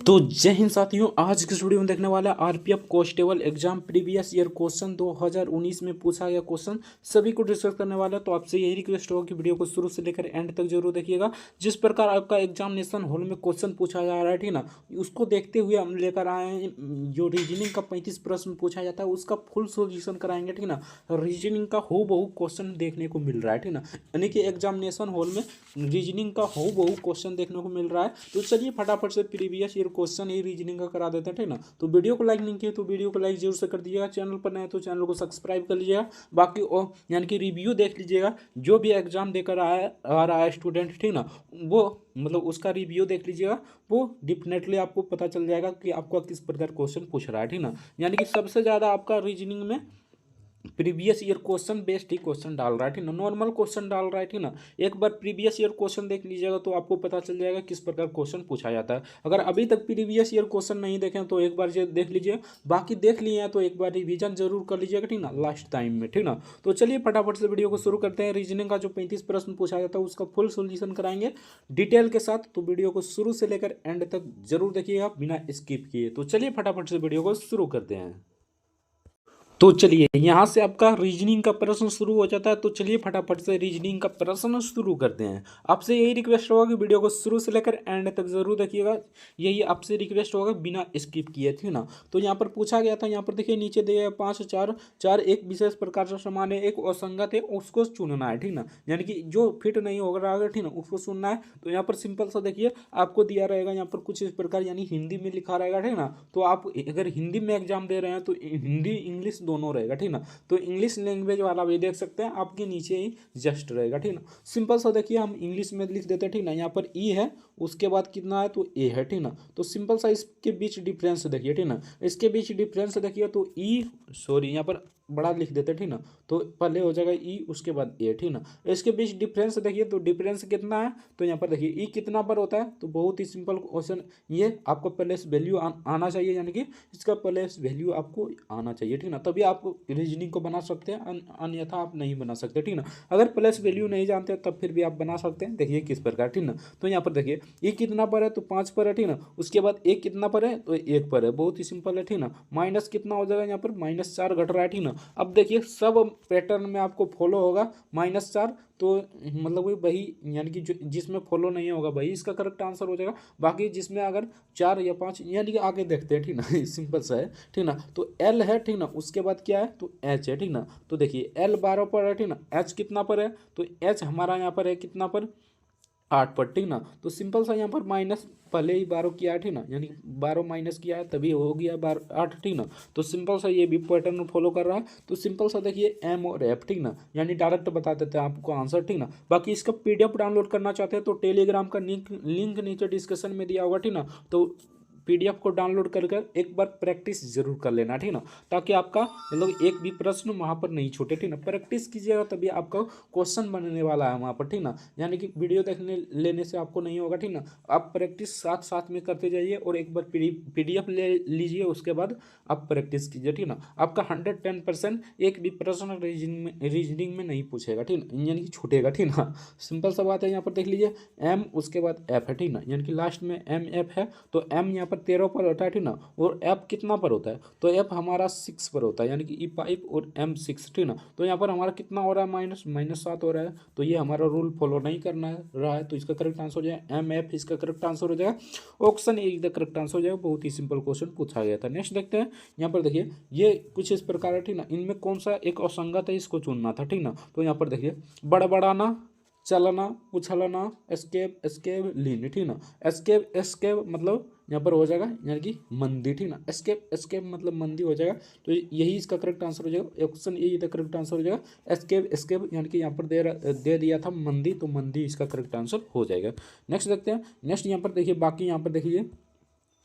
तो जय हिंद साथियों, आज की इस वीडियो में देखने वाला RPF constable exam previous year question 2019 में पूछा गया क्वेश्चन सभी को डिस्कस करने वाला है। तो आपसे यही रिक्वेस्ट होगा कि वीडियो को शुरू से लेकर एंड तक जरूर देखिएगा। जिस प्रकार आपका एग्जामिनेशन हॉल में क्वेश्चन पूछा जा रहा है, ठीक ना, उसको देखते हुए हम लेकर आए हैं। जो रीजनिंग का 35 प्रश्न पूछा जाता है उसका फुल सोल्यूशन कराएंगे, ठीक ना। रीजनिंग का हूबहू क्वेश्चन देखने को मिल रहा है, ठीक ना, यानी कि एग्जामिनेशन हॉल में रीजनिंग का हूबहू क्वेश्चन देखने को मिल रहा है। तो चलिए फटाफट से प्रीवियस ईयर क्वेश्चन ही रीजनिंग का करा देते हैं, ठीक ना। तो वीडियो को लाइक नहीं किया तो वीडियो को लाइक जरूर से कर दीजिएगा। चैनल पर नए तो चैनल को सब्सक्राइब कर लीजिएगा। बाकी यानी कि रिव्यू देख लीजिएगा। जो भी एग्जाम देकर आ रहा है स्टूडेंट, ठीक ना, वो मतलब उसका रिव्यू देख लीजिएगा। वो डिफिनेटली आपको पता चल जाएगा कि आपका किस प्रकार क्वेश्चन पूछ रहा है, ठीक ना। यानी कि सबसे ज़्यादा आपका रीजनिंग में प्रीवियस ईयर क्वेश्चन बेस्ड ही क्वेश्चन डाल रहा है, ठीक ना, नॉर्मल क्वेश्चन डाल रहा है, ठीक ना। एक बार प्रीवियस ईयर क्वेश्चन देख लीजिएगा तो आपको पता चल जाएगा किस प्रकार क्वेश्चन पूछा जाता है। अगर अभी तक प्रीवियस ईयर क्वेश्चन नहीं देखें तो एक बार ये देख लीजिए। बाकी देख लिए हैं तो एक बार रिवीजन जरूर कर लीजिएगा, ठीक ना, लास्ट टाइम में, ठीक ना। तो चलिए फटाफट से वीडियो को शुरू करते हैं। रीजनिंग का जो 35 प्रश्न पूछा जाता है उसका फुल सोल्यूशन कराएंगे डिटेल के साथ। तो वीडियो को शुरू से लेकर एंड तक जरूर देखिएगा बिना स्किप किए। तो चलिए फटाफट से वीडियो को शुरू करते हैं। तो चलिए यहाँ से आपका रीजनिंग का प्रश्न शुरू हो जाता है। तो चलिए फटाफट से रीजनिंग का प्रश्न शुरू करते हैं। आपसे यही रिक्वेस्ट होगा कि वीडियो को शुरू से लेकर एंड तक जरूर देखिएगा। यही आपसे रिक्वेस्ट होगा बिना स्किप किए, ठीक ना। तो यहाँ पर पूछा गया था, यहाँ पर देखिए नीचे दिए 5 4 4 एक विशेष प्रकार से समान है, एक असंगत है, उसको चुनना है, ठीक ना। यानी कि जो फिट नहीं हो रहा है, ठीक ना, उसको चुनना है। तो यहाँ पर सिंपल सा देखिए आपको दिया रहेगा यहाँ पर कुछ इस प्रकार, यानी हिंदी में लिखा रहेगा, ठीक ना। तो आप अगर हिंदी में एग्जाम दे रहे हैं तो हिंदी इंग्लिश दोनों रहेगा, ठीक ना। तो इंग्लिश लैंग्वेज वाला भी देख सकते हैं, आपके नीचे ही जस्ट रहेगा, ठीक ना। सिंपल सा देखिए हम इंग्लिश में लिख देते हैं, ठीक ना। यहाँ पर ई है, उसके बाद कितना है तो ए है, ठीक ना। तो सिंपल सा इसके बीच डिफरेंस देखिए, ठीक ना। इसके बीच डिफरेंस देखिए तो ई, सॉरी यहाँ पर बड़ा लिख देते हैं, ठीक ना। तो पहले हो जाएगा ई, उसके बाद ए, ठीक ना। इसके बीच डिफरेंस देखिए तो डिफरेंस कितना है तो यहाँ पर देखिए ई कितना पर होता है। तो बहुत ही सिंपल क्वेश्चन, ये आपको प्लेस वैल्यू आना चाहिए, यानी कि इसका प्लेस वैल्यू आपको आना चाहिए, ठीक ना। तभी आप रीजनिंग को बना सकते हैं, अन्यथा आप नहीं बना सकते, ठीक ना। अगर प्लेस वैल्यू नहीं जानते तब फिर भी आप बना सकते हैं। देखिए किस प्रकार, ठीक ना। तो यहाँ पर देखिए ई कितना पर है तो 5 पर है, ठीक ना। उसके बाद ए कितना पर है तो 1 पर है, बहुत ही सिंपल है, ठीक ना। माइनस कितना हो जाएगा, यहाँ पर -4 घट रहा है, ठीक ना। अब देखिए सब पैटर्न में आपको फॉलो होगा -4, तो मतलब वही यानी कि जो जिसमें फॉलो नहीं होगा वही इसका करेक्ट आंसर हो जाएगा। बाकी जिसमें अगर 4 या 5, यानी कि आगे देखते हैं, ठीक ना। सिंपल सा है, ठीक ना। तो एल है, ठीक ना, उसके बाद क्या है तो एच है, ठीक ना। तो देखिए एल 12 पर है, ठीक ना। एच कितना पर है तो एच हमारा यहाँ पर है कितना पर 8 पर, ठीक ना। तो सिंपल सा यहाँ पर माइनस पहले ही 12 किया है, ठीक ना, यानी 12 माइनस किया है तभी हो गया 8, ठीक ना। तो सिंपल सा ये भी पैटर्न फॉलो कर रहा है। तो सिंपल सा देखिए एम और एफ, ठीक ना, यानी डायरेक्ट बता देते हैं आपको आंसर, ठीक ना। बाकी इसका पीडीएफ डाउनलोड करना चाहते हैं तो टेलीग्राम का लिंक नीचे डिस्क्रिप्शन में दिया होगा, ठीक ना। तो पीडीएफ को डाउनलोड कर एक बार प्रैक्टिस जरूर कर लेना, ठीक ना, ताकि आपका मतलब एक भी प्रश्न वहाँ पर नहीं छूटे, ठीक ना। प्रैक्टिस कीजिएगा तभी आपका क्वेश्चन बनने वाला है वहाँ पर, ठीक ना। यानी कि वीडियो देखने लेने से आपको नहीं होगा, ठीक ना। आप प्रैक्टिस साथ साथ में करते जाइए और एक बार पीडीएफ ले लीजिए, उसके बाद आप प्रैक्टिस कीजिए, ठीक ना। आपका 110% एक भी प्रश्न रीजनिंग में नहीं पूछेगा, ठीक ना, यानी कि छूटेगा, ठीक ना। सिंपल सा बात है। यहाँ पर देख लीजिए एम, उसके बाद एफ है, ठीक ना, यानी कि लास्ट में एम एफ है। तो एम यहाँ पर 13 पर होता है, ठीक ना, और एफ कितना पर होता है तो एफ हमारा 6 पर होता है, यानी कि E5 और M6, ठीक ना। तो यहाँ पर हमारा कितना हो रहा है -7 हो रहा है। तो ये हमारा रूल फॉलो नहीं करना रहा है, तो इसका करेक्ट आंसर हो जाएगा MF, इसका करेक्ट आंसर हो जाएगा option A, the correct answer हो जाएगा। बहुत ही सिंपल क्वेश्चन पूछा गया था। नेक्स्ट देखते हैं। यहाँ पर देखिए ये कुछ इस प्रकार है, ठीक ना। इनमें कौन सा एक असंगत है इसको चुनना था, ठीक ना। तो यहाँ पर देखिए बड़बड़ाना, चलना, उछलना, एस्केप एस्केप लीन, ठीक ना। एस्केप एस्केप मतलब यहाँ पर हो जाएगा यानी कि मंदी, ठीक ना। एस्केप एस्केप मतलब मंदी हो जाएगा। तो यही इसका करेक्ट आंसर हो जाएगा, option A the correct answer हो जाएगा। एस्केप एस्केप यानी कि यहाँ पर दे दिया था मंदी, तो मंदी इसका करेक्ट आंसर हो जाएगा। नेक्स्ट देखते हैं। नेक्स्ट यहाँ पर देखिए बाकी यहाँ पर देखिए,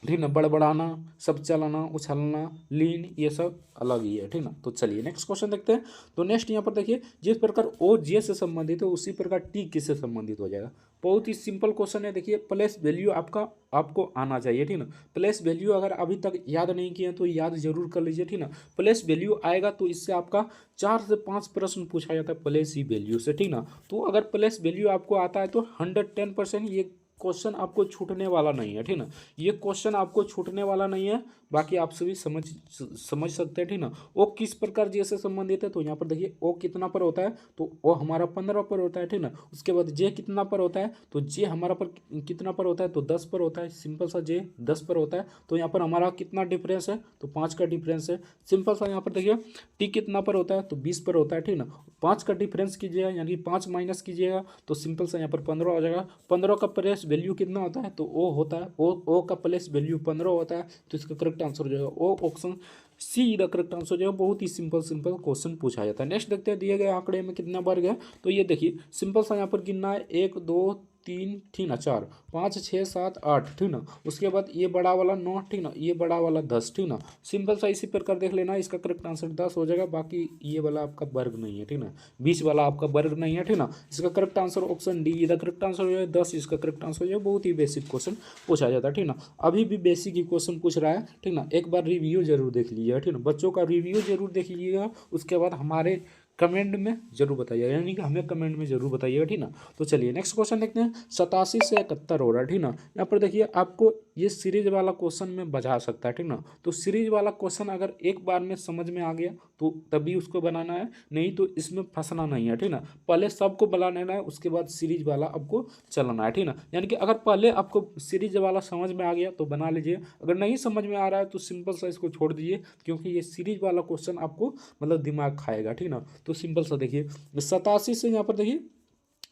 ठीक ना, बड़बड़ाना, सब चलाना, उछलना, लीन, ये सब अलग ही है, ठीक ना। तो चलिए नेक्स्ट क्वेश्चन देखते हैं। तो नेक्स्ट यहाँ पर देखिए जिस प्रकार ओ जे से संबंधित है उसी प्रकार टी किससे संबंधित हो जाएगा। बहुत ही सिंपल क्वेश्चन है। देखिए प्लेस वैल्यू आपको आना चाहिए, ठीक ना। प्लेस वैल्यू अगर अभी तक याद नहीं किए तो याद जरूर कर लीजिए, ठीक ना। प्लेस वैल्यू आएगा तो इससे आपका 4 से 5 प्रश्न पूछा जाता है प्लेस ही वैल्यू से, ठीक ना। तो अगर प्लेस वैल्यू आपको आता है तो 110% ये क्वेश्चन आपको छूटने वाला नहीं है, ठीक ना। ये क्वेश्चन आपको छूटने वाला नहीं है, बाकी आप सभी समझ सकते हैं, ठीक ना। ओ किस प्रकार जे से संबंधित है, तो यहाँ पर देखिए ओ कितना पर होता है, तो ओ हमारा 15 पर होता है, ठीक ना। उसके बाद जे कितना पर होता है, तो जे हमारा पर कितना पर होता है, तो 10 पर होता है, सिंपल सा जे 10 पर होता है। तो यहाँ पर हमारा कितना डिफरेंस है, तो 5 का डिफरेंस है। सिंपल सा यहाँ पर देखिए टी कितना पर होता है, तो 20 पर होता है, ठीक ना। 5 का डिफरेंस कीजिएगा, यानी 5 माइनस कीजिएगा, तो सिंपल सा यहाँ पर 15 हो जाएगा। 15 का प्लेस वैल्यू कितना होता है, तो ओ होता है, ओ का प्लेस वैल्यू 15 होता है। तो इसका करेक्ट आंसर हो जाएगा ओ, option C the correct answer जो है। बहुत ही सिंपल क्वेश्चन पूछा जाता है। नेक्स्ट देखते हैं दिए गए आंकड़े में कितना वर्ग है। तो ये देखिए सिंपल सा यहाँ पर गिनना है 1 2 3, ठीक ना, 4 5 6 7 8, ठीक ना। उसके बाद ये बड़ा वाला 9, ठीक ना, ये बड़ा वाला 10, ठीक ना। सिंपल सा इसी प्रकार देख लेना, इसका करेक्ट आंसर 10 हो जाएगा। बाकी ये वाला आपका वर्ग नहीं है, ठीक ना, 20 वाला आपका वर्ग नहीं है, ठीक ना। इसका करेक्ट आंसर ऑप्शन डी इधर करेक्ट आंसर हो जाए 10, इसका करेक्ट आंसर जो है। बहुत ही बेसिक क्वेश्चन पूछा जाता है, ठीक ना। अभी भी बेसिक ही क्वेश्चन पूछ रहा है, ठीक ना। एक बार रिव्यू जरूर देख लीजिएगा, ठीक ना, बच्चों का रिव्यू जरूर देख लीजिएगा। उसके बाद हमारे कमेंट में जरूर बताइएगा, यानी कि हमें कमेंट में जरूर बताइएगा, ठीक ना। तो चलिए नेक्स्ट क्वेश्चन देखते हैं। 87 से 71 हो रहा है, ठीक ना। यहाँ पर देखिए आपको ये सीरीज वाला क्वेश्चन में बजा सकता है, ठीक ना। तो सीरीज वाला क्वेश्चन अगर एक बार में समझ में आ गया तो तभी उसको बनाना है, नहीं तो इसमें फंसना नहीं है, ठीक ना। पहले सबको बना लेना है, उसके बाद सीरीज वाला आपको चलाना है, ठीक ना। यानी कि अगर पहले आपको सीरीज वाला समझ में आ गया तो बना लीजिए, अगर नहीं समझ में आ रहा है तो सिंपल सा इसको छोड़ दीजिए, क्योंकि ये सीरीज वाला क्वेश्चन आपको मतलब दिमाग खाएगा, ठीक ना। तो सिंपल सा देखिए 87 से यहाँ पर देखिए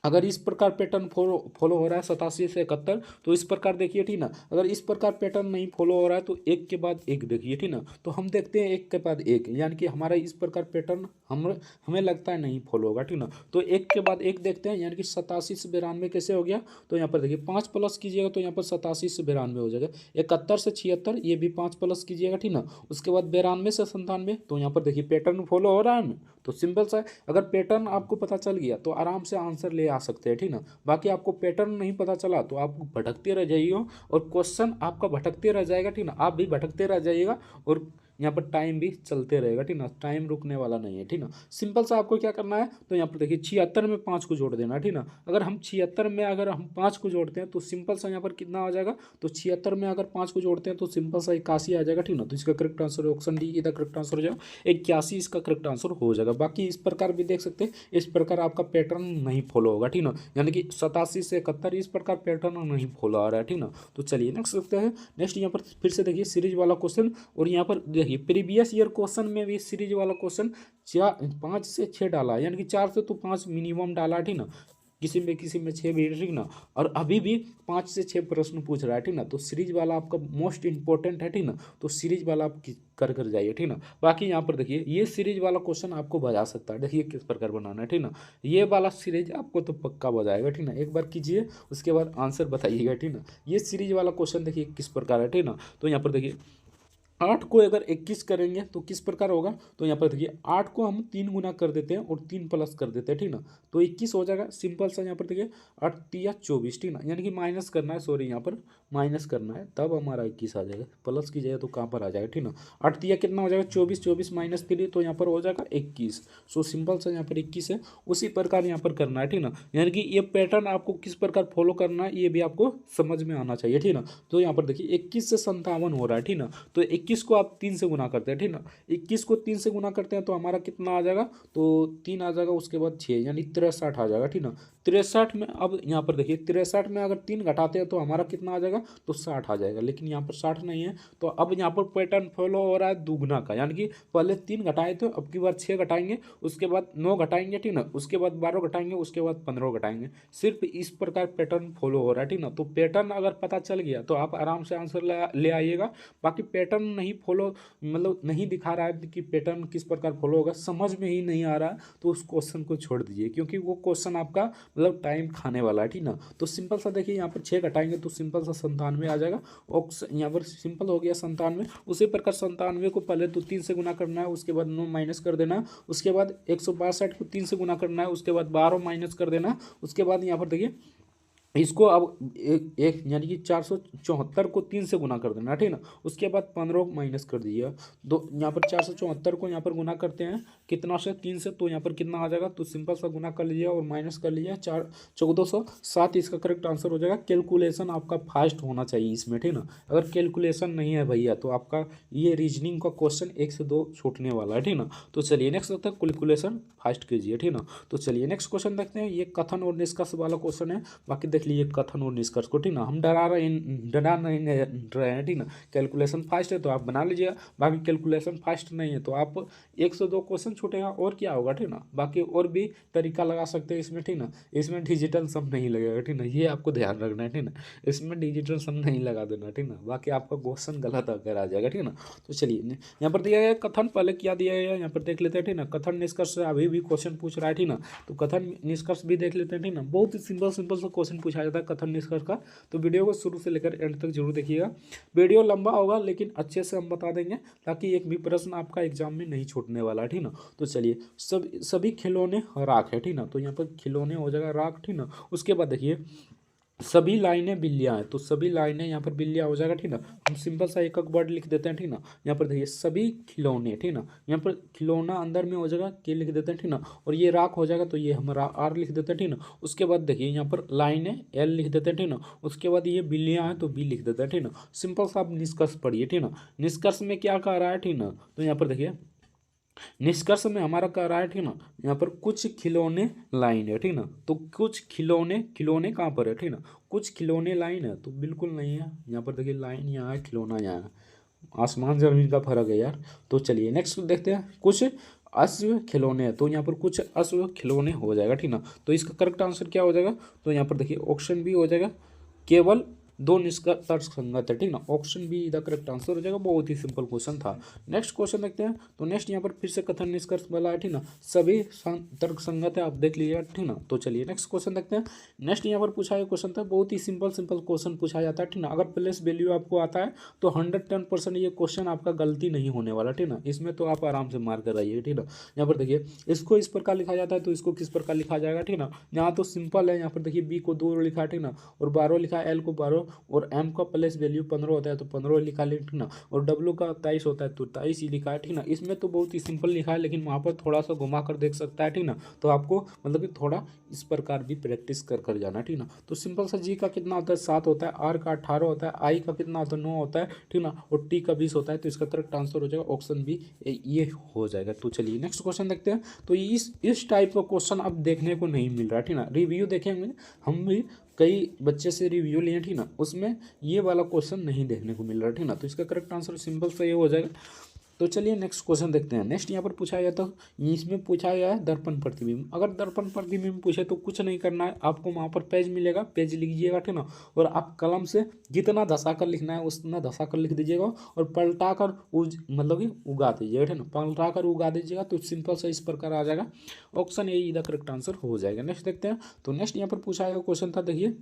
अगर इस प्रकार पैटर्न फॉलो हो रहा है 87 से 71, तो इस प्रकार देखिए, ठीक ना। अगर इस प्रकार पैटर्न नहीं फॉलो हो रहा है तो एक के बाद एक देखिए, ठीक ना। तो हम देखते हैं एक के बाद एक, यानी कि हमारा इस प्रकार पैटर्न हमें लगता है नहीं फॉलो होगा, ठीक ना। तो एक के बाद एक देखते हैं, यानी कि 87 से 92 कैसे हो गया। तो यहाँ पर देखिए 5 प्लस कीजिएगा तो यहाँ पर 87 से 92 हो जाएगा। 71 से 76 ये भी 5 प्लस कीजिएगा, ठीक ना। उसके बाद 92 से 97, तो यहाँ पर देखिए पैटर्न फॉलो हो रहा है ना। तो सिंपल सा है, अगर पैटर्न आपको पता चल गया तो आराम से आंसर ले आ सकते हैं, ठीक ना। बाकी आपको पैटर्न नहीं पता चला तो आप भटकते रह जाइए और क्वेश्चन आपका भटकते रह जाएगा, ठीक ना। आप भी भटकते रह जाइएगा और यहाँ पर टाइम भी चलते रहेगा, ठीक ना। टाइम रुकने वाला नहीं है, ठीक ना। सिंपल सा आपको क्या करना है, तो यहाँ पर देखिए 76 में 5 को जोड़ देना, ठीक ना। अगर हम 76 में अगर हम 5 को जोड़ते हैं तो सिंपल सा यहाँ पर कितना आ जाएगा, तो 76 में अगर 5 को जोड़ते हैं तो सिंपल सा 81 आ जाएगा, ठीक ना। तो इसका करेक्ट आंसर ऑप्शन डी इधर करेक्ट आंसर हो जाएगा, 81 इसका करेक्ट आंसर हो जाएगा। बाकी इस प्रकार भी देख सकते हैं, इस प्रकार आपका पैटर्न नहीं फॉलो होगा, ठीक ना। यानी कि 87 से 71 इस प्रकार पैटर्न नहीं फॉलो आ रहा है, ठीक ना। तो चलिए नेक्स्ट देखते हैं। नेक्स्ट यहाँ पर फिर से देखिए सीरीज वाला क्वेश्चन, और यहाँ पर देखिए प्रीवियस ईयर क्वेश्चन में भी सीरीज वाला क्वेश्चन 5 से 6 डाला है, यानी कि 4 से तो 5 मिनिमम डाला है, ठीक ना। किसी में 6 भी, ठीक ना। और अभी भी 5 से 6 प्रश्न पूछ रहा है, ठीक ना। तो सीरीज वाला आपका मोस्ट इंपॉर्टेंट है, ठीक ना। तो सीरीज वाला आप कर जाइए, ठीक ना। बाकी यहाँ पर देखिए ये सीरीज वाला क्वेश्चन आपको बजा सकता है, देखिए किस प्रकार बनाना है, ठीक ना। ये वाला सीरीज आपको तो पक्का बजाएगा, ठीक ना। एक बार कीजिए उसके बाद आंसर बताइएगा, ठीक ना। ये सीरीज वाला क्वेश्चन देखिए किस प्रकार है, ठीक ना। तो यहाँ पर देखिए 8 को अगर 21 करेंगे तो किस प्रकार होगा। तो यहाँ पर देखिए 8 को हम 3 गुना कर देते हैं और 3 प्लस कर देते हैं, ठीक ना। तो 21 हो जाएगा। सिंपल सा यहाँ पर देखिए 8 तिया 24, ठीक ना। यानी कि माइनस करना है, सॉरी यहाँ पर माइनस करना है, तब हमारा 21 आ जाएगा। प्लस की जाएगा तो कहाँ पर आ जाएगा, ठीक ना। 8 तिया कितना हो जाएगा 24, 24 माइनस 3 तो यहाँ पर हो जाएगा 21। सो सिंपल सा यहाँ पर 21 है, उसी प्रकार यहाँ पर करना है, ठीक ना। यानी कि ये पैटर्न आपको किस प्रकार फॉलो करना है ये भी आपको समझ में आना चाहिए, ठीक ना। तो यहाँ पर देखिए 21 से 57 हो रहा है, ठीक ना। तो 21 को आप 3 से गुना करते हैं, ठीक ना। 21 को 3 से गुना करते हैं तो हमारा कितना आ जाएगा, तो 3 आ जाएगा, उसके बाद 6 यानी 63 आ जाएगा, ठीक ना। 63 में अब यहाँ पर देखिए 63 में अगर 3 घटाते हैं तो हमारा कितना आ जाएगा, तो 60 आ जाएगा। लेकिन यहाँ पर 60 नहीं है, तो अब यहाँ पर पैटर्न फॉलो हो रहा है दुगना का, यानी कि पहले 3 घटाए थे, अब की बार 6 घटाएंगे, उसके बाद 9 घटाएंगे, ठीक ना। उसके बाद 12 घटाएंगे, उसके बाद 15 घटाएंगे। सिर्फ इस प्रकार पैटर्न फॉलो हो रहा है, ठीक ना। तो पैटर्न अगर पता चल गया तो आप आराम से आंसर ले आइएगा। बाकी पैटर्न नहीं फॉलो मतलब नहीं दिखा रहा है कि पैटर्न किस प्रकार फॉलो होगा, समझ में ही नहीं आ रहा है, तो उस क्वेश्चन को छोड़ दीजिए, क्योंकि वो क्वेश्चन आपका मतलब टाइम खाने वाला है, ठीक ना। तो सिंपल सा देखिए यहाँ पर 6 घटाएंगे तो सिंपल सा 97 आ जाएगा। और यहाँ पर सिंपल हो गया 97। उसी प्रकार 97 को पहले तो 3 से गुना करना है, उसके बाद 9 माइनस कर देना है, उसके बाद 162 को 3 से गुना करना है, उसके बाद 12 माइनस कर देना, उसके बाद यहाँ पर देखिए इसको अब एक यानी कि 474 को 3 से गुना कर देना, ठीक है ना। उसके बाद 15 माइनस कर दीजिएगा। दो यहाँ पर 474 को यहाँ पर गुना करते हैं कितना से, 3 से, तो यहाँ पर कितना आ जाएगा, तो सिंपल सा गुना कर लीजिए और माइनस कर लीजिए 1407। इसका करेक्ट आंसर हो जाएगा। कैलकुलेशन आपका फास्ट होना चाहिए इसमें, ठीक ना। अगर कैलकुलेशन नहीं है भैया तो आपका ये रीजनिंग का क्वेश्चन 1 से 2 छूटने वाला है, ठीक ना। तो चलिए नेक्स्ट होता है कैलकुलेशन फास्ट कीजिए, ठीक ना। तो चलिए नेक्स्ट क्वेश्चन देखते हैं। ये कथन और निष्कर्ष वाला क्वेश्चन है। बाकी देख लीजिए कथन और निष्कर्ष को, ठीक ना। हम डरा नहीं रहे हैं, ठीक ना। कैलकुलेशन फास्ट है तो आप बना लीजिएगा। बाकी कैलकुलेशन फास्ट नहीं है तो आप 1 से 2 क्वेश्चन छूटेगा और क्या होगा, ठीक ना। बाकी और भी तरीका लगा सकते हैं इसमें, ठीक ना। इसमें डिजिटल सम नहीं लगेगा, ठीक ना। ये आपको ध्यान रखना है, ठीक ना। इसमें डिजिटल सम नहीं लगा देना, ठीक ना। बाकी आपका क्वेश्चन गलत अगर आ जाएगा, ठीक ना। तो चलिए यहाँ पर दिया गया कथन, पहले क्या दिया गया यहाँ पर देख लेते हैं, ठीक ना। कथन निष्कर्ष से अभी भी क्वेश्चन पूछ रहा है, ठीक ना। तो कथन निष्कर्ष भी देख लेते हैं, ठीक ना। बहुत ही सिंपल सिंपल सा क्वेश्चन पूछा जाता है कथन निष्कर्ष का। तो वीडियो को शुरू से लेकर एंड तक जरूर देखिएगा। वीडियो लंबा होगा लेकिन अच्छे से हम बता देंगे ताकि एक भी प्रश्न आपका एग्जाम में नहीं छूटने वाला, ठीक ना। तो चलिए सभी खिलौने राख है, ठीक ना। तो यहाँ पर खिलौने हो जाएगा राख, ठीक ना। उसके बाद देखिए सभी लाइनें बिल्लियाँ हैं, तो सभी लाइनें यहाँ पर बिल्लियाँ हो जाएगा, ठीक ना। हम सिंपल सा एक वर्ड लिख देते हैं, ठीक ना। यहाँ पर देखिए सभी खिलौने, ठीक ना। यहाँ पर खिलौना अंदर में हो जाएगा के लिख देते हैं, ठीक ना। और ये राख हो जाएगा तो ये हमारा आर लिख देते हैं, ठीक ना। उसके बाद देखिए यहाँ पर लाइनें एल लिख देते हैं, ठीक ना। उसके बाद ये बिल्लियाँ हैं तो बी लिख देते हैं, ठीक ना। सिंपल सा आप निष्कर्ष पढ़िए, ठीक ना। निष्कर्ष में क्या कह रहा है, ठीक ना। तो यहाँ पर देखिए निष्कर्ष में हमारा कह रहा है, ठीक ना। यहाँ पर कुछ खिलौने लाइन है, ठीक ना। तो कुछ खिलौने, खिलौने कहाँ पर है, ठीक ना। कुछ खिलौने लाइन है तो बिल्कुल नहीं है। यहाँ पर देखिए लाइन यहाँ है, खिलौना यहाँ है। आसमान जमीन का फर्क है यार। तो चलिए नेक्स्ट देखते हैं। कुछ अश्व खिलौने हैं तो यहाँ पर कुछ अश्व खिलौने हो जाएगा, ठीक ना। तो इसका करेक्ट आंसर क्या हो जाएगा, तो यहाँ पर देखिए ऑप्शन बी हो जाएगा। केवल दो निष्कर्ष तर्कसंगत है, ठीक ना। Option be the correct answer हो जाएगा। बहुत ही सिंपल क्वेश्चन था। नेक्स्ट क्वेश्चन देखते हैं। तो नेक्स्ट यहाँ पर फिर से कथन निष्कर्ष वाला है, ठीक ना। सभी तर्कसंगत है, आप देख लीजिएगा, ठीक ना। तो चलिए नेक्स्ट क्वेश्चन देखते हैं। नेक्स्ट यहाँ पर पूछा गया क्वेश्चन था, बहुत ही सिंपल सिंपल क्वेश्चन पूछा जाता है, ठीक ना। अगर प्लेस वैल्यू आपको आता है तो 110% ये क्वेश्चन आपका गलती नहीं होने वाला, ठीक ना। इसमें तो आप आराम से मार कर आइए, ठीक ना। यहाँ पर देखिए इसको इस प्रकार लिखा जाता है तो इसको किस प्रकार लिखा जाएगा, ठीक ना। यहाँ तो सिंपल है। यहाँ पर देखिए बी को 2 लिखा है, ठीक ना। और 12 लिखा है, एल को 12 और एम का प्लेस वैल्यू 15 होता है तो 15 लिखा है, ठीक ना। और डब्ल्यू का 23 होता है तो 23 ही लिखा है, ठीक ना। इसमें तो बहुत ही सिंपल लिखा है लेकिन वहाँ पर थोड़ा सा घुमा कर देख सकता है, ठीक ना। तो आपको मतलब कि थोड़ा इस प्रकार भी प्रैक्टिस कर कर जाना, ठीक ना। तो सिंपल सा जी का कितना होता है 7 होता है, आर का 18 होता है, आई का कितना होता है 9 होता है, ठीक ना। और टी का 20 होता है। तो इसका करेक्ट आंसर हो जाएगा ऑप्शन बी, ये हो जाएगा। तो चलिए नेक्स्ट क्वेश्चन देखते हैं। तो इस टाइप का क्वेश्चन अब देखने को नहीं मिल रहा, ठीक ना। रिव्यू देखेंगे हम भी, कई बच्चे से रिव्यू लिए, ठीक ना। उसमें ये वाला क्वेश्चन नहीं देखने को मिल रहा, ठीक ना। तो इसका करेक्ट आंसर सिंपल सा ये हो जाएगा। तो चलिए नेक्स्ट क्वेश्चन देखते हैं। नेक्स्ट यहाँ पर पूछा गया था, इसमें पूछा गया है दर्पण प्रतिबिंब। अगर दर्पण प्रतिबिंब पूछे तो कुछ नहीं करना है आपको, वहाँ पर पेज मिलेगा, पेज लीजिएगा, ठीक ना। और आप कलम से जितना धसा कर लिखना है उतना धसा कर लिख दीजिएगा और पलटा कर मतलब कि उगा दीजिएगा, ठीक ना। पलटा कर उगा दीजिएगा तो सिंपल सा इस प्रकार आ जाएगा। ऑप्शन ए इधर करेक्ट आंसर हो जाएगा। नेक्स्ट देखते हैं। तो नेक्स्ट यहाँ पर पूछा गया क्वेश्चन था, देखिए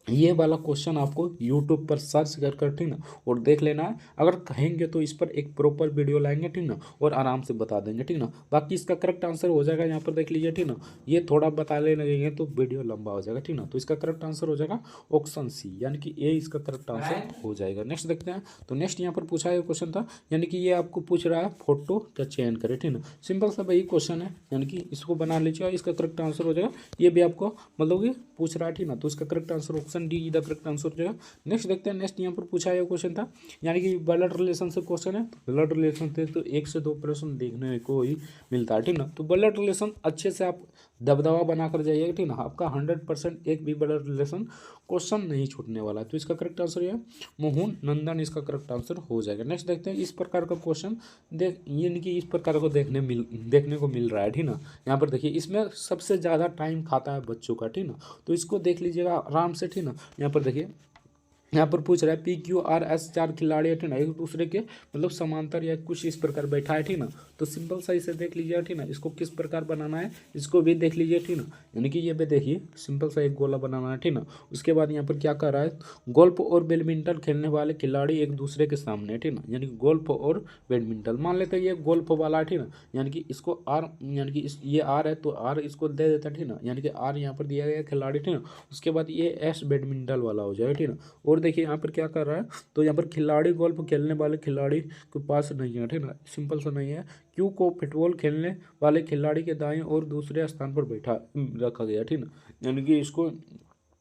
ये वाला क्वेश्चन आपको यूट्यूब पर सर्च कर कर, ठीक ना, और देख लेना है। अगर कहेंगे तो इस पर एक प्रॉपर वीडियो लाएंगे, ठीक ना, और आराम से बता देंगे, ठीक ना। बाकी इसका करेक्ट आंसर हो जाएगा, यहाँ पर देख लीजिए, ठीक ना। ये थोड़ा बता ले लगेंगे तो वीडियो लंबा हो जाएगा, ठीक ना। तो इसका करेक्ट आंसर हो जाएगा ऑप्शन सी, यानी कि ए इसका करेक्ट आंसर हो जाएगा। नेक्स्ट देखते हैं। तो नेक्स्ट यहाँ पर पूछा गया क्वेश्चन था, यानी कि ये आपको पूछ रहा है फोटो का चयन करें, ठीक ना। सिंपल सा वही क्वेश्चन है, यानी कि इसको बना लीजिए और इसका करेक्ट आंसर हो जाएगा। ये भी आपको मतलब कि पूछ रहा है, ठीक ना। तो इसका करेक्ट आंसर ऑप्शन डी इधर करेक्ट आंसर हो जाएगा। नेक्स्ट देखते हैं। नेक्स्ट यहाँ पर पूछा गया क्वेश्चन था, यानी कि ब्लड रिलेशन से क्वेश्चन है। तो ब्लड रिलेशन से तो 1 से 2 प्रश्न देखने को ही मिलता है, ठीक ना। तो ब्लड रिलेशन अच्छे से आप दबदबा बना कर जाइएगा, ठीक ना। आपका 100% एक भी ब्लड रिलेशन क्वेश्चन नहीं छूटने वाला है। तो इसका करेक्ट आंसर है मोहन नंदन, इसका करेक्ट आंसर हो जाएगा। नेक्स्ट देखते हैं। इस प्रकार का क्वेश्चन यानी कि इस प्रकार को देखने को मिल रहा है, ठीक ना। यहाँ पर देखिए इसमें सबसे ज़्यादा टाइम खाता है बच्चों का, ठीक ना। तो इसको देख लीजिएगा आराम से, ठीक ना। यहाँ पर देखिए यहाँ पर पूछ रहा है पी क्यू आर एस 4 खिलाड़ी है, ठीक ना, एक दूसरे के मतलब समांतर या कुछ इस प्रकार बैठा है, ठीक ना। तो सिंपल सा इसे देख लीजिए, ठीक ना, इसको किस प्रकार बनाना है इसको भी देख लीजिए, ठीक ना। यानी कि ये भी देखिए सिंपल सा एक गोला बनाना है, ठीक ना। उसके बाद यहाँ पर क्या कर रहा है, गोल्फ और बैडमिंटन खेलने वाले खिलाड़ी एक दूसरे के सामने है, ठीक ना, यानी कि गोल्फ और बैडमिंटन मान लेते हैं ये गोल्फ वाला है, ठीक ना, यानी कि इसको आर, यानी कि इस ये आर है तो आर इसको दे देता है, ठीक ना, यानी कि आर यहाँ पर दिया गया खिलाड़ी, ठीक ना। उसके बाद ये एस बैडमिंटन वाला हो जाएगा, ठीक ना। और देखिए यहाँ पर क्या कर रहा है, तो यहाँ पर खिलाड़ी गोल्फ खेलने वाले खिलाड़ी के पास नहीं है, ठीक ना, सिंपल सा नहीं है। क्यू को फुटबॉल खेलने वाले खिलाड़ी के दाएं और दूसरे स्थान पर बैठा रखा गया, ठीक ना, यानी कि इसको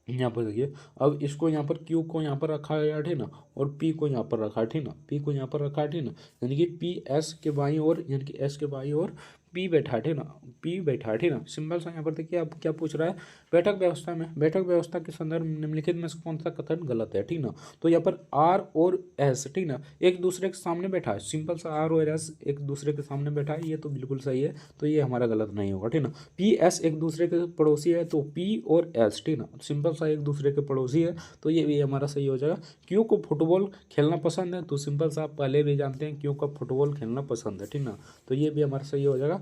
यहाँ पर देखिए, अब इसको यहाँ पर क्यू को यहाँ पर रखा गया, ठीक ना, और पी को यहाँ पर रखा है, ठीक ना, पी को यहाँ पर रखा है, ठीक ना, यानी कि पी एस के बाईं ओर, यानी कि एस के बाईं ओर पी बैठा है, ठीक ना, पी बैठा है, ठीक ना। सिंपल सा यहाँ पर देखिए अब क्या पूछ रहा है, बैठक व्यवस्था के संदर्भ में निम्नलिखित में से कौन सा कथन गलत है, ठीक ना। तो यहाँ पर आर और एस, ठीक ना, एक दूसरे के सामने बैठा है, सिंपल सा आर और एस एक दूसरे के सामने बैठा है, ये तो बिल्कुल सही है, तो ये हमारा गलत नहीं होगा, ठीक ना। पी एस एक दूसरे के पड़ोसी है, तो पी और एस, ठीक ना, सिंपल सा एक दूसरे के पड़ोसी है, तो ये भी हमारा सही हो जाएगा। क्यू को फुटबॉल खेलना पसंद है, तो सिंपल सा आप पहले भी जानते हैं क्यू को फुटबॉल खेलना पसंद है, ठीक ना, तो ये भी हमारा सही हो जाएगा।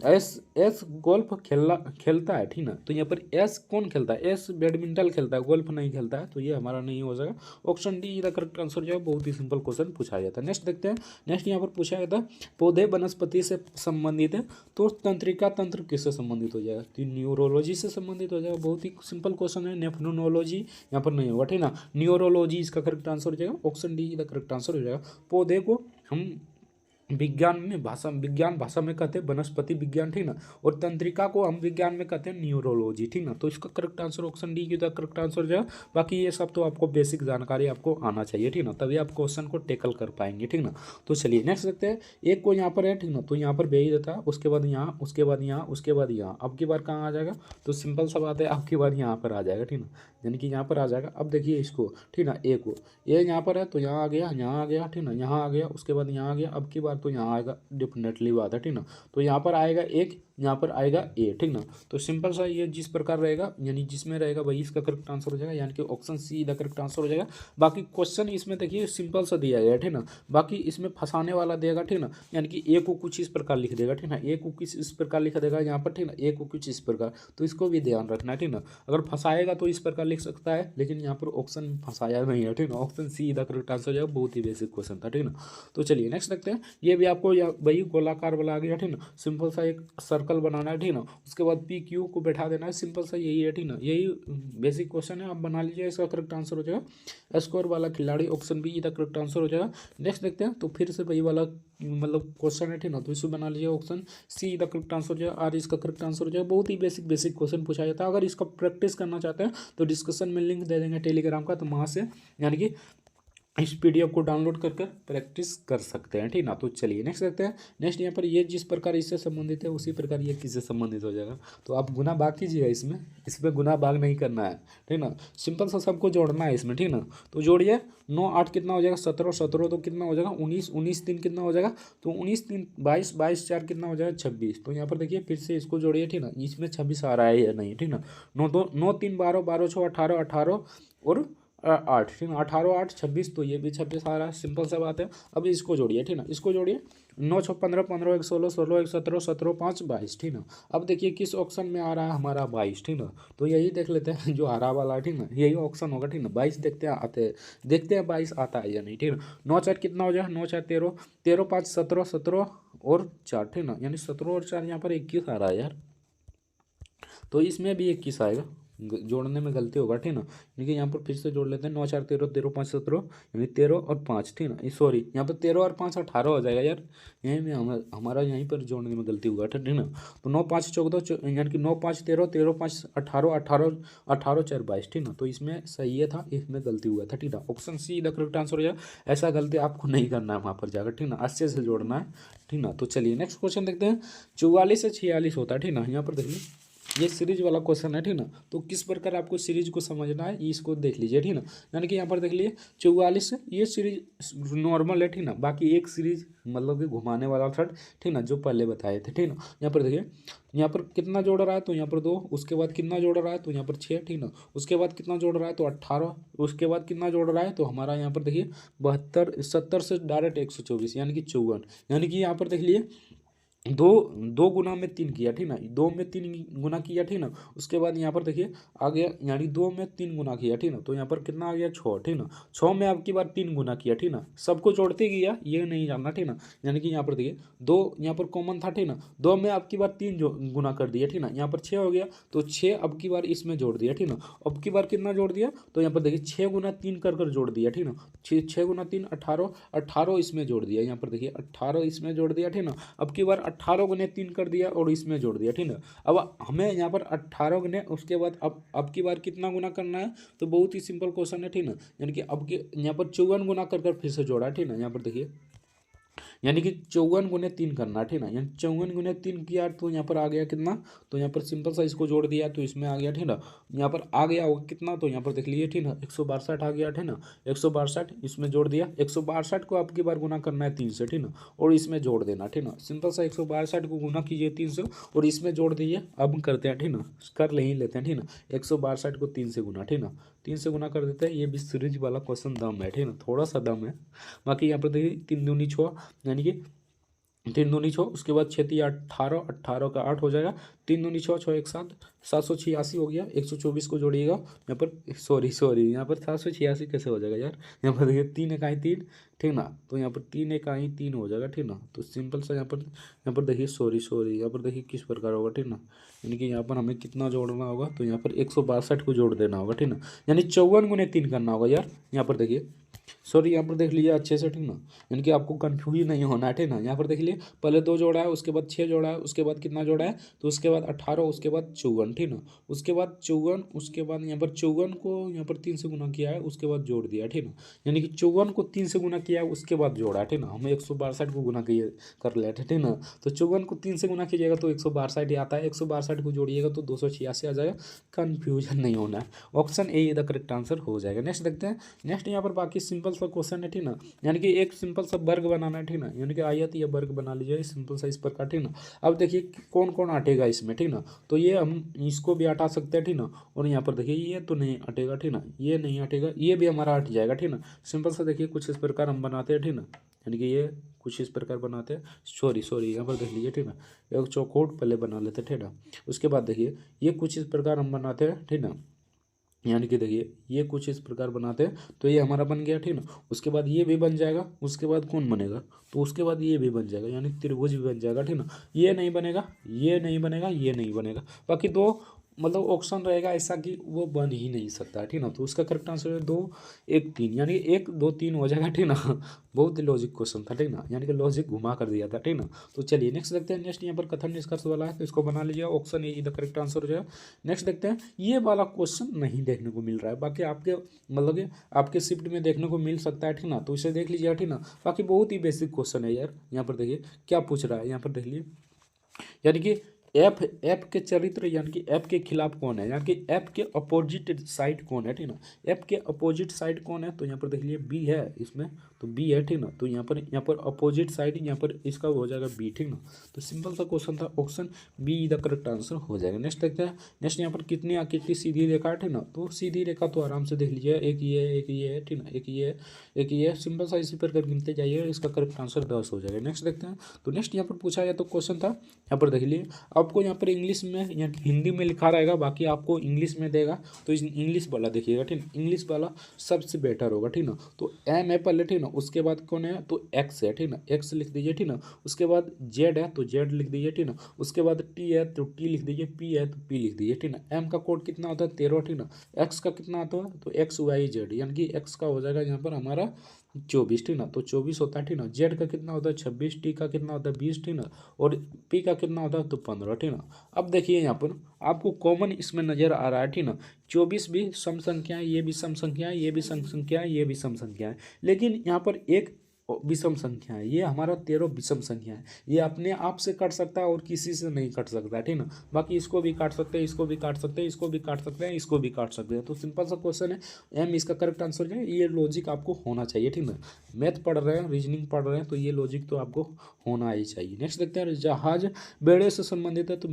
एस एस गोल्फ खेलता है, ठीक ना, तो यहाँ पर एस कौन खेलता है, एस बैडमिंटन खेलता है, गोल्फ नहीं खेलता है, तो ये हमारा नहीं हो जाएगा। Option D the correct answer जो है, बहुत ही सिंपल क्वेश्चन पूछा जाता है। नेक्स्ट देखते हैं, नेक्स्ट यहाँ पर पूछा जाता है पौधे वनस्पति से संबंधित है, तो तंत्रिका तंत्र किससे संबंधित हो जाएगा, तो न्यूरोलॉजी से संबंधित हो जाएगा, बहुत ही सिंपल क्वेश्चन है। नेफ्रोनोलॉजी यहाँ पर नहीं होगा, ठीक ना, न्यूरोलॉजी इसका करेक्ट आंसर हो जाएगा, option D the correct answer हो जाएगा। पौधे को हम विज्ञान भाषा में कहते हैं वनस्पति विज्ञान, ठीक ना, और तंत्रिका को हम विज्ञान में कहते हैं न्यूरोलॉजी, ठीक ना, तो इसका करेक्ट आंसर ऑप्शन डी की द करेक्ट आंसर जो है। बाकी ये सब तो आपको बेसिक जानकारी आपको आना चाहिए, ठीक ना, तभी आप क्वेश्चन को टेकल कर पाएंगे, ठीक ना। तो चलिए नेक्स्ट देखते हैं, एक को यहाँ पर है, ठीक ना, तो यहाँ पर भेज देता है, उसके बाद यहाँ, उसके बाद यहाँ, उसके बाद यहाँ, अब की बार कहाँ आ जाएगा, तो सिंपल सा बात है, अब की बार यहाँ पर आ जाएगा, ठीक ना, यानी कि यहाँ पर आ जाएगा। अब देखिए इसको, ठीक ना, ए को, ये यहाँ पर है तो यहाँ आ गया, यहाँ आ गया, ठीक ना, यहाँ आ गया, उसके बाद यहाँ आ गया, अब की बार तो यहाँ आएगा, डेफिनेटली बात है, ठीक ना, तो यहाँ पर आएगा एक, यहाँ पर आएगा ए, ठीक ना, तो सिंपल सा ये जिस प्रकार रहेगा, यानी जिसमें रहेगा वही इसका करेक्ट आंसर हो जाएगा, यानी कि option C the correct answer हो जाएगा। बाकी क्वेश्चन इसमें देखिए सिंपल सा दिया गया है, ठीक ना, बाकी इसमें फंसाने वाला देगा, ठीक ना, यानी कि ए को कुछ इस प्रकार लिख देगा, ठीक ना, ए को किस इस प्रकार लिख देगा यहाँ पर, ठीक ना, ए को कुछ इस प्रकार, तो इसको भी ध्यान रखना है, ठीक ना। अगर फंसाएगा तो इस प्रकार लिख सकता है, लेकिन यहाँ पर ऑप्शन फंसाया नहीं है, ठीक ना, option C the correct answer हो जाएगा, बहुत ही बेसिक क्वेश्चन था, ठीक ना। तो चलिए नेक्स्ट देखते हैं, ये भी आपको वही गोलाकार वाला आ गया, ठीक ना, सिंपल सा एक सर्कल बनाना है, ठीक ना, उसके बाद पी क्यू को बैठा देना है, सिंपल सा यही है, ठीक ना, यही बेसिक क्वेश्चन है, आप बना लीजिए, इसका करेक्ट आंसर हो जाएगा स्कोर वाला खिलाड़ी, option be the correct answer हो जाएगा। नेक्स्ट देखते हैं, तो फिर से वही वाला मतलब क्वेश्चन है, ठीक ना, तो इसे बना लीजिए, option C the correct answer हो जाएगा, आर इसका करेक्ट आंसर हो जाएगा। बहुत ही बेसिक बेसिक क्वेश्चन पूछा जाता है, अगर इसका प्रैक्टिस करना चाहते हैं तो डिस्कशन में लिंक दे देंगे टेलीग्राम का, तो वहाँ से यानी कि इस पीडीएफ को डाउनलोड कर प्रैक्टिस कर सकते हैं, ठीक ना। तो चलिए नेक्स्ट देखते हैं, नेक्स्ट यहाँ पर ये जिस प्रकार इससे संबंधित है उसी प्रकार ये किससे संबंधित हो जाएगा, तो आप गुना भाग कीजिएगा, इसमें गुना भाग नहीं करना है, ठीक ना, सिंपल सा सबको जोड़ना है इसमें, ठीक ना। तो जोड़िए, 9 8 कितना हो जाएगा 17, 17 तो कितना हो जाएगा 19, 19 3 कितना हो जाएगा, तो 19 3 22, 22 4 कितना हो जाएगा 26। तो यहाँ पर देखिए फिर से इसको जोड़िए, ठीक ना, इसमें 26 आ रहा है या नहीं, ठीक ना। 9 3 12, 12 6 18, 18 और 8, ठीक है, 18 8 26, तो ये भी 26 आ रहा है, सिंपल सा बात है। अब इसको जोड़िए, ठीक ना, इसको जोड़िए, 9 6 15, 15 1 16, 16 1 17, 17 5 22, ठीक ना। अब देखिए किस ऑप्शन में आ रहा है हमारा 22, ठीक ना, तो यही देख लेते हैं जो हरा वाला है, ठीक ना, यही ऑप्शन होगा, ठीक ना। 22 देखते हैं 22 आता है या नहीं, ठीक ना। 9 4 कितना हो जाएगा, 9 4 13, 13 5 17, 17 और 4, ठीक ना, यानी 17 और 4 यहाँ पर 21 आ रहा है यार, तो इसमें भी 21 आएगा, जोड़ने में गलती होगा, ठीक ना। देखिए यहाँ पर फिर से जोड़ लेते हैं, 9 4 13, 13 5 17, यानी 13 और 5, ठीक ना, सॉरी यहाँ पर 13 और 5 18 हो जाएगा यार, यहीं में हमारा यहीं पर जोड़ने में गलती होगा, ठीक ना। तो 9 5 14, यानी कि 9 5 13, 13 5 18, 18 18 4 22, ठीक ना, तो इसमें सही है था, इसमें गलती हुआ था, ठीक ना, option C the correct answer हो जाएगा। ऐसा गलती आपको नहीं करना है वहाँ पर जाकर, ठीक ना, अच्छे से जोड़ना है, ठीक ना। तो चलिए नेक्स्ट क्वेश्चन देखते हैं, 44 से 46 होता है, ठीक ना, यहाँ पर देखिए ये सीरीज वाला क्वेश्चन है, ठीक ना। तो किस प्रकार आपको सीरीज को समझना है इसको देख लीजिए, ठीक ना। यानी कि यहाँ पर देख लीजिए 44 ये सीरीज नॉर्मल है, ठीक ना। बाकी एक सीरीज मतलब कि घुमाने वाला था, ठीक ना, जो पहले बताए थे, ठीक ना। यहाँ पर देखिए यहाँ पर कितना जोड़ रहा है तो यहाँ पर 2, उसके बाद कितना जोड़ रहा है तो यहाँ पर 6, ठीक ना। उसके बाद कितना जोड़ रहा है तो 18, उसके बाद कितना जोड़ रहा है तो हमारा यहाँ पर देखिए 72, 70 से डायरेक्ट 124 यानी कि 54। यानी कि यहाँ पर देख लिए दो दो गुना में 3 किया, ठीक ना। 2 में 3 गुना किया, ठीक ना। उसके बाद यहाँ पर देखिए आ गया, यानी 2 में 3 गुना किया, ठीक ना। तो यहाँ पर कितना आ गया 6, ठीक ना। 6 में अब की बार 3 गुना किया, ठीक ना। सबको जोड़ते गया ये नहीं जानना, ठीक ना। यानी कि यहाँ पर देखिए 2 यहाँ पर कॉमन था, ठीक ना। 2 में अब की बार 3 गुना कर दिया, ठीक ना। यहाँ पर 6 हो गया तो 6 अब की बार इसमें जोड़ दिया, ठीक ना। अब की बार कितना जोड़ दिया तो यहाँ पर देखिए 6 गुना 3 कर जोड़ दिया, ठीक ना। 6 गुना 3 18, 18 इसमें जोड़ दिया, यहाँ पर देखिए 18 इसमें जोड़ दिया, ठीक ना। अब की बार 18 गुने 3 कर दिया और इसमें जोड़ दिया, ठीक ना। अब हमें यहाँ पर 18 गुने उसके बाद अब की बार कितना गुना करना है तो बहुत ही सिंपल क्वेश्चन है, ठीक ना। यानी कि अब के यहाँ पर 54 गुना कर फिर से जोड़ा, ठीक ना। यहाँ पर देखिए यानी कि 54 गुने 3 करना, ठीक ना। यानी 54 गुने 3 किया तो यहाँ पर आ गया कितना, तो यहाँ पर सिंपल सा इसको जोड़ दिया तो इसमें आ गया, ठीक ना। यहाँ पर आ गया होगा कितना तो यहाँ पर देख लीजिए, ठीक ना, 162 आ गया, ठीक ना। 162 इसमें जोड़ दिया, 162 को आपकी बार गुना करना है 3 से, ठीक ना, और इसमें जोड़ देना, ठीक ना। सिंपल सा 162 को गुना कीजिए 3 से और इसमें जोड़ दीजिए। अब करते हैं, ठीक ना, कर ले ही लेते हैं, ठीक ना। 162 को 3 से गुना, ठीक ना, 3 से गुना कर देते हैं। ये भी सीरीज वाला क्वेश्चन दम है, ठीक ना, थोड़ा सा दम है। बाकी यहाँ पर देखिए 3 दूनी 6 यानी कि 3 दूनी 6, उसके बाद 6 तिया 18, 18 का 8 हो जाएगा। 3 दूनी 6, 6 एक 7, 786 हो गया। 124 को जोड़िएगा यहाँ पर, सॉरी यहाँ पर 786 कैसे हो जाएगा यार। यहाँ पर देखिए 3 इकाई 3, ठीक ना। तो यहाँ पर 3 इकाई 3 हो जाएगा, ठीक ना। तो सिंपल सा यहाँ पर देखिए सॉरी यहाँ पर देखिए किस प्रकार होगा, ठीक ना। यानी कि यहाँ पर हमें कितना जोड़ना होगा तो यहाँ पर 162 को जोड़ देना होगा, ठीक ना। यानी 54 गुने 3 करना होगा यार। यहाँ पर देखिए सॉरी यहाँ पर देख लीजिए अच्छे से, ठीक ना। यानी कि आपको कन्फ्यूज नहीं होना है, ठीक ना। यहाँ पर देख लीजिए पहले 2 जोड़ा है, उसके बाद 6 जोड़ा है, उसके बाद कितना जोड़ा है तो उसके बाद 18, उसके बाद 54, ठीक ना। उसके बाद 54, उसके बाद यहाँ पर 54 को यहाँ पर 3 से गुना किया है, उसके बाद जोड़ दिया, ठीक ना। यानी कि 54 को 3 से गुना किया है उसके बाद जोड़ा है, ठीक ना। हमें 162 को गुना किए कर लेते, ठीक ना। तो 54 को 3 से गुना कीजिएगा तो 162 ही आता है, 162 को जोड़िएगा तो 286 आ जाएगा। कन्फ्यूजन नहीं होना है, option A the correct answer हो जाएगा। नेक्स्ट देखते हैं। नेक्स्ट यहाँ पर बाकी सिंपल सा क्वेश्चन है, ठीक ना। यानी कि एक सिंपल सा वर्ग बनाना है, ठीक ना। यानी कि आयत या वर्ग बना लीजिए सिंपल सा इस प्रकार, ठीक ना। अब देखिए कौन कौन हटेगा इसमें, ठीक ना। तो ये हम इसको भी हटा सकते हैं, ठीक ना। और यहाँ पर देखिए ये तो नहीं हटेगा, ठीक ना, ये नहीं हटेगा, ये भी हमारा हट जाएगा, ठीक ना। सिंपल सा देखिए कुछ इस प्रकार हम बनाते हैं, ठीक ना। यानी कि ये कुछ इस प्रकार बनाते हैं, सॉरी यहाँ पर देख लीजिए, ठीक ना। एक चौकोट पहले बना लेते हैं, ठीक ना। उसके बाद देखिए ये कुछ इस प्रकार हम बनाते हैं, ठीक ना। यानी कि देखिए ये कुछ इस प्रकार बनाते हैं तो ये हमारा बन गया, ठीक ना। उसके बाद ये भी बन जाएगा, उसके बाद कौन बनेगा तो उसके बाद ये भी बन जाएगा, यानी त्रिभुज भी बन जाएगा, ठीक ना। ये नहीं बनेगा, ये नहीं बनेगा, ये नहीं बनेगा। बाकी 2 मतलब ऑप्शन रहेगा ऐसा कि वो बन ही नहीं सकता, ठीक ना। तो उसका करेक्ट आंसर है 2 1 3, यानी 1 2 3 हो जाएगा, ठीक ना। बहुत ही लॉजिक क्वेश्चन था, ठीक ना। यानी कि लॉजिक घुमा कर दिया था, ठीक ना। तो चलिए नेक्स्ट देखते हैं। नेक्स्ट यहाँ पर कथन निष्कर्ष वाला है तो इसको बना लीजिए, option A the correct answer हो जाएगा। नेक्स्ट देखते हैं। ये वाला क्वेश्चन नहीं देखने को मिल रहा है, बाकी आपके मतलब कि आपके शिफ्ट में देखने को मिल सकता है, ठीक ना। तो इसे देख लीजिए, ठीक ना। बाकी बहुत ही बेसिक क्वेश्चन है यार। यहाँ पर देखिए क्या पूछ रहा है, यहाँ पर देख लीजिए यानी कि एफ के चरित्र यानी कि एफ के खिलाफ कौन है, यानी कि एफ के अपोजिट साइड कौन है, ठीक ना। एफ के अपोजिट साइड कौन है तो यहाँ पर देख लीजिए बी है इसमें, तो बी है, ठीक ना। तो यहाँ पर अपोजिट साइड यहाँ पर इसका हो जाएगा बी, ठीक ना। तो सिंपल सा क्वेश्चन था, option be the correct answer हो जाएगा। नेक्स्ट देखते हैं। नेक्स्ट यहाँ पर कितनी सीधी रेखा है, ठीक ना। तो सीधी रेखा तो आराम से देख लीजिए, एक ये है, एक ये है, ठीक ना, एक ये है, एक ये है। सिंपल सा इसी प्रकार गिनते जाइए, इसका करेक्ट आंसर 10 हो जाएगा। नेक्स्ट देखते हैं। तो नेक्स्ट यहाँ पर पूछा गया तो क्वेश्चन था, यहाँ पर देख लीजिए आपको यहाँ पर इंग्लिश में या हिंदी में लिखा रहेगा, बाकी आपको इंग्लिश में देगा तो इस इंग्लिश वाला देखिएगा, ठीक ना। इंग्लिश वाला सबसे बेटर होगा, ठीक ना। तो एम है पहले, ठीक ना। उसके बाद कौन है तो एक्स है, ठीक ना, एक्स लिख दीजिए, ठीक ना। उसके बाद जेड है तो जेड लिख दीजिए, ठीक ना। उसके बाद टी है तो टी लिख दीजिए, पी है तो पी लिख दीजिए, ठीक ना। एम का कोड कितना होता है 13, ठीक ना। एक्स का कितना आता है तो एक्स वाई जेड, यानी कि एक्स का हो जाएगा यहाँ पर हमारा 24, ठीक ना। तो 24 होता है, ठीक ना। जेड का कितना होता है 26, टी का कितना होता है 20, ठीक ना। और पी का कितना होता है तो 15, ठीक ना। अब देखिए यहाँ पर आपको कॉमन इसमें नजर आ रहा है, ठीक ना। 24 भी सम संख्या है, ये भी सम संख्या है, ये भी सम संख्या है, ये भी सम संख्या है, लेकिन यहाँ पर एक विषम संख्या है, ये हमारा 13 विषम संख्या है। ये अपने आप से कट सकता है और किसी से नहीं कट सकता है, ठीक ना। बाकी इसको भी काट सकते हैं, इसको भी काट सकते हैं, इसको भी काट सकते हैं, इसको भी काट सकते हैं। तो सिंपल सा क्वेश्चन है, एम इसका करेक्ट आंसर है। ये लॉजिक आपको होना चाहिए, ठीक ना। मैथ पढ़ रहे हैं, रीजनिंग पढ़ रहे हैं, तो ये लॉजिक तो आपको होना ही चाहिए। नेक्स्ट देखते हैं, जहाज बेड़े से संबंधित है तो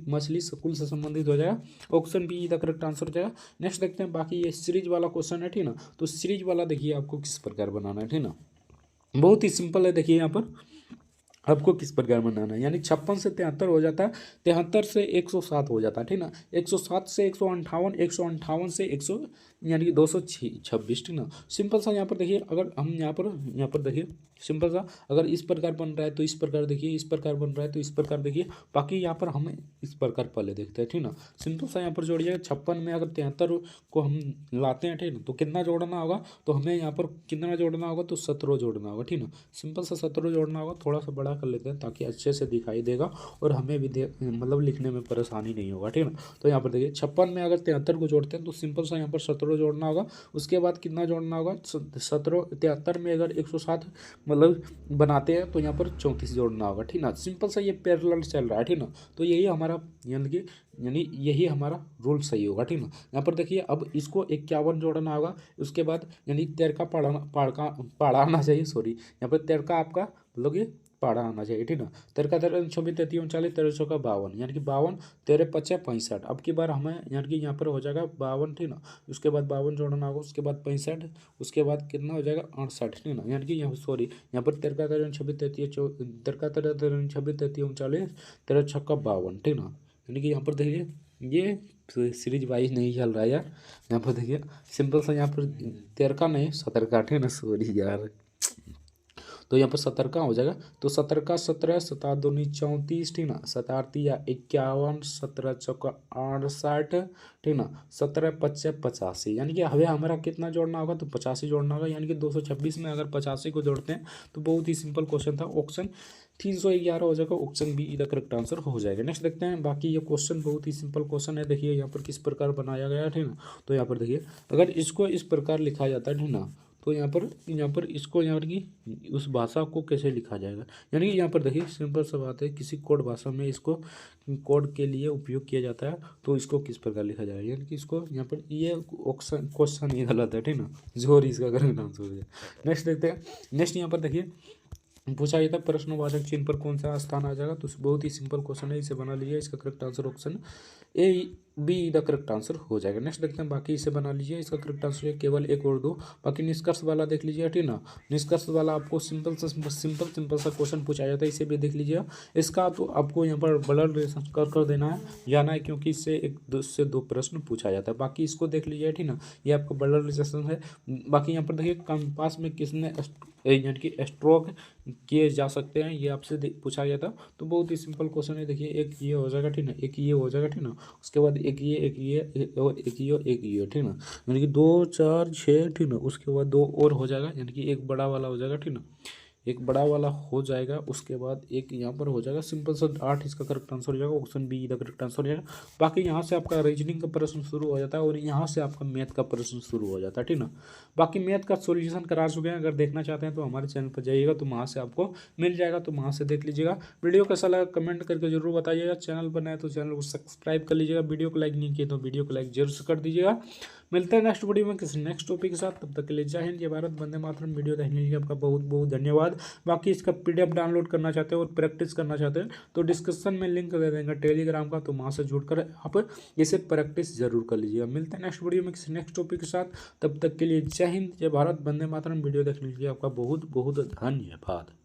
मछली स्कूल से संबंधित हो जाएगा। Option be the correct answer हो जाएगा। नेक्स्ट देखते हैं, बाकी ये सीरीज वाला क्वेश्चन है, ठीक ना। तो सीरीज वाला देखिए आपको किस प्रकार बनाना है, ठीक ना। बहुत ही सिंपल है, देखिए यहाँ पर आपको किस प्रकार बनाना है। यानी 56 से 73 हो जाता है, 73 से 107 हो जाता है, ठीक ना। 107 से 158, 158 से 100 यानी कि 226, ठीक ना। सिंपल सा यहाँ पर देखिए, अगर हम यहाँ पर देखिए सिंपल सा, अगर इस प्रकार बन रहा है तो इस प्रकार देखिए, इस प्रकार बन रहा है तो इस प्रकार देखिए। बाकी यहाँ पर हमें इस प्रकार पहले देखते हैं, ठीक ना। सिंपल सा यहाँ पर जोड़िए, 56 में अगर 73 को हम लाते हैं, ठीक ना, तो कितना जोड़ना होगा, तो हमें यहाँ पर कितना जोड़ना होगा, तो 17 जोड़ना होगा, ठीक ना। सिंपल सा 17 जोड़ना होगा। थोड़ा सा बड़ा कर लेते हैं ताकि अच्छे से दिखाई देगा और हमें भी मतलब लिखने में परेशानी नहीं होगा, ठीक ना। तो यहाँ पर देखिए 56 में अगर 73 को जोड़ते हैं तो सिंपल सा यहाँ पर 17 जोड़ना होगा। उसके बाद कितना जोड़ना होगा, 17 73 में अगर 107 मतलब बनाते हैं तो यहाँ पर 34 जोड़ना होगा, ठीक ना। सिंपल सा ये पैरेलल चल रहा है, ठीक ना। तो यही हमारा यानी यही हमारा रूल सही होगा, ठीक ना। यहाँ पर देखिए अब इसको 51 जोड़ना होगा। उसके बाद यानी 13 का पढ़ा आना चाहिए, सॉरी, यहाँ पर 13 का आपका मतलब ये पढ़ा आना चाहिए, ठीक ना। 13 का 13 26 33 39 13 चौका 52 यानी कि 52 13 55 65। अब की बार हमें यानी कि यहाँ पर हो जाएगा 52, ठीक ना। उसके बाद 52 जोड़ना होगा, उसके बाद 65, उसके बाद कितना हो जाएगा 68, ठीक ना। यानी कि यहाँ सॉरी यहाँ पर 13 का 13 26 33 13 का 13 13 26 33 39 13 छक्का 52, ठीक ना। यानी कि यहाँ पर देखिए ये सीरीज वाइज नहीं चल रहा है यार। यहाँ पर देखिए सिंपल सा यहाँ पर 13 का नहीं 17 का, ठीक ना, सॉरी यार। तो यहाँ पर 17 का हो जाएगा, तो 17 का 17 7 दूनी 34, ठीक ना। 7 या 51 17 चौका 68, ठीक ना। 17 55 85 यानी कि हमें हमारा कितना जोड़ना होगा, तो 85 जोड़ना होगा। यानी कि 226 में अगर 85 को जोड़ते हैं तो बहुत ही सिंपल क्वेश्चन था। ऑप्शन 311 हो जाएगा, option be the correct answer हो जाएगा। नेक्स्ट देखते हैं, बाकी ये क्वेश्चन बहुत ही सिंपल क्वेश्चन है। देखिए यहाँ पर किस प्रकार बनाया गया है, ठीक ना। तो यहाँ पर देखिए अगर इसको इस प्रकार लिखा जाता है, ठीक ना, तो यहाँ पर इसको यहाँ पर कि उस भाषा को कैसे लिखा जाएगा। यानी कि यहाँ पर देखिए सिंपल सा बात है, किसी कोड भाषा में इसको कोड के लिए उपयोग किया जाता है, तो इसको किस प्रकार लिखा जाएगा। यानी कि इसको यहाँ पर ये ऑप्शन क्वेश्चन ये गलत है, ठीक ना, जोर इसका करेक्ट आंसर हो जाए। नेक्स्ट देखते हैं, नेक्स्ट यहाँ पर देखिए पूछा गया था प्रश्नवाचक चिन्ह पर कौन सा स्थान आ जाएगा। तो बहुत ही सिंपल क्वेश्चन है, इसे बना लीजिए। इसका correct answer option A be the correct answer हो जाएगा। नेक्स्ट देखते हैं, बाकी इसे बना लीजिए। इसका करेक्ट आंसर है केवल 1 और 2। बाकी निष्कर्ष वाला देख लीजिए, ठीक ना। निष्कर्ष वाला आपको सिंपल सा क्वेश्चन पूछा जाता है, इसे भी देख लीजिए। इसका तो आपको यहाँ पर ब्लड रिलेशन कर देना है, जाना है, क्योंकि इससे से 2 प्रश्न पूछा जाता है। बाकी इसको देख लीजिए, ठीक ना, ये आपका ब्लड रिलेशन है। बाकी यहाँ पर देखिए कंपास में किसने यानी कि स्ट्रोक किए जा सकते हैं, ये आपसे पूछा गया था। तो बहुत ही सिंपल क्वेश्चन है। देखिए एक ये हो जाएगा, ठीक ना, एक ये हो जाएगा, ठीक ना। उसके बाद एक ये और एक ये, ठीक ना। यानी कि 2 4 6, ठीक ना। उसके बाद 2 और हो जाएगा, यानी कि एक बड़ा वाला हो जाएगा, ठीक ना, एक बड़ा वाला हो जाएगा। उसके बाद एक यहाँ पर हो जाएगा, सिंपल सा 8 इसका करेक्ट आंसर हो जाएगा। Option be the correct answer हो जाएगा। बाकी यहाँ से आपका रीजनिंग का प्रश्न शुरू हो जाता है और यहाँ से आपका मैथ का प्रश्न शुरू हो जाता है, ठीक ना। बाकी मैथ का सॉल्यूशन करा चुके हैं, अगर देखना चाहते हैं तो हमारे चैनल पर जाइएगा, तो वहाँ से आपको मिल जाएगा, तो वहाँ से देख लीजिएगा। वीडियो कैसा लगा कमेंट करके जरूर बताइएगा। चैनल पर नए तो चैनल को सब्सक्राइब कर लीजिएगा। वीडियो को लाइक नहीं किए तो वीडियो को लाइक जरूर से कर दीजिएगा। मिलते हैं नेक्स्ट वीडियो में किसी नेक्स्ट टॉपिक के साथ। तब तक के लिए जय हिंद, जय भारत, वंदे मातरम। वीडियो देखने के लिए आपका बहुत बहुत धन्यवाद। बाकी इसका PDF डाउनलोड करना चाहते हो और प्रैक्टिस करना चाहते हैं तो डिस्क्रिप्शन में लिंक दे देंगे टेलीग्राम का, तो वहाँ से जुड़कर आप इसे प्रैक्टिस जरूर कर लीजिएगा। मिलते हैं नेक्स्ट वीडियो में किसी नेक्स्ट टॉपिक के साथ। तब तक के लिए जय हिंद, जय भारत, वंदे मातरम। वीडियो देखने के लिए आपका बहुत बहुत धन्यवाद।